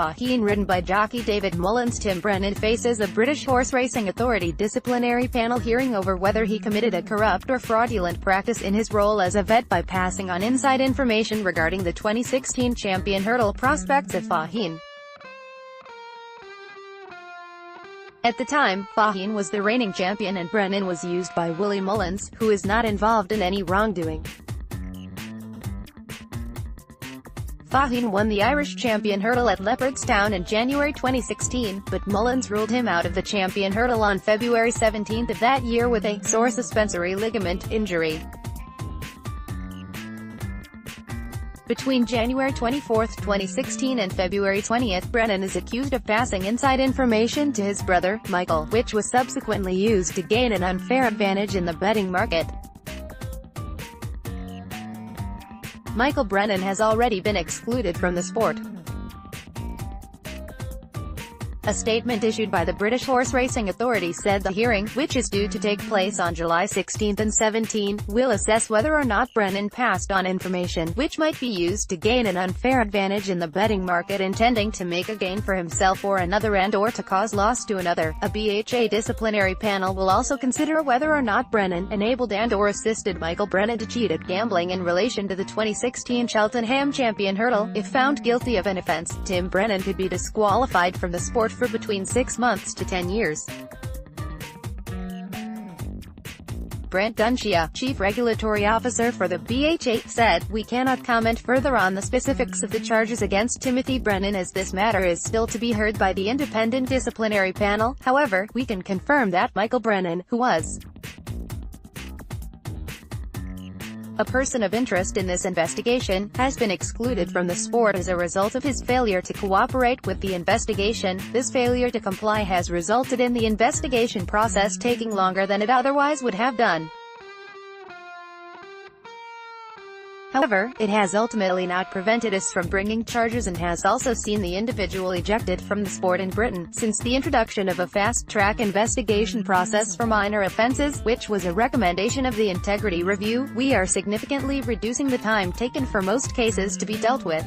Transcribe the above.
Faugheen, ridden by jockey David Mullins Tim Brennan, faces a British Horseracing Authority disciplinary panel hearing over whether he committed a corrupt or fraudulent practice in his role as a vet by passing on inside information regarding the 2016 champion hurdle prospects of Faugheen. At the time, Faugheen was the reigning champion and Brennan was used by Willie Mullins, who is not involved in any wrongdoing. Faugheen won the Irish champion hurdle at Leopardstown in January 2016, but Mullins ruled him out of the champion hurdle on February 17 of that year with a sore suspensory ligament injury. Between January 24, 2016 and February 20, Brennan is accused of passing inside information to his brother, Michael, which was subsequently used to gain an unfair advantage in the betting market. Michael Brennan has already been excluded from the sport. A statement issued by the British Horseracing Authority said the hearing, which is due to take place on July 16 and 17, will assess whether or not Brennan passed on information, which might be used to gain an unfair advantage in the betting market intending to make a gain for himself or another and/or to cause loss to another. A BHA disciplinary panel will also consider whether or not Brennan enabled and/or assisted Michael Brennan to cheat at gambling in relation to the 2016 Cheltenham champion hurdle. If found guilty of an offence, Tim Brennan could be disqualified from the sport for between 6 months to 10 years. Brent Dunshia, Chief Regulatory Officer for the BHA, said, "We cannot comment further on the specifics of the charges against Timothy Brennan as this matter is still to be heard by the independent disciplinary panel. However, we can confirm that Michael Brennan, who was a person of interest in this investigation, has been excluded from the sport as a result of his failure to cooperate with the investigation. This failure to comply has resulted in the investigation process taking longer than it otherwise would have done. However, it has ultimately not prevented us from bringing charges and has also seen the individual ejected from the sport in Britain. Since the introduction of a fast-track investigation process for minor offences, which was a recommendation of the Integrity Review, we are significantly reducing the time taken for most cases to be dealt with."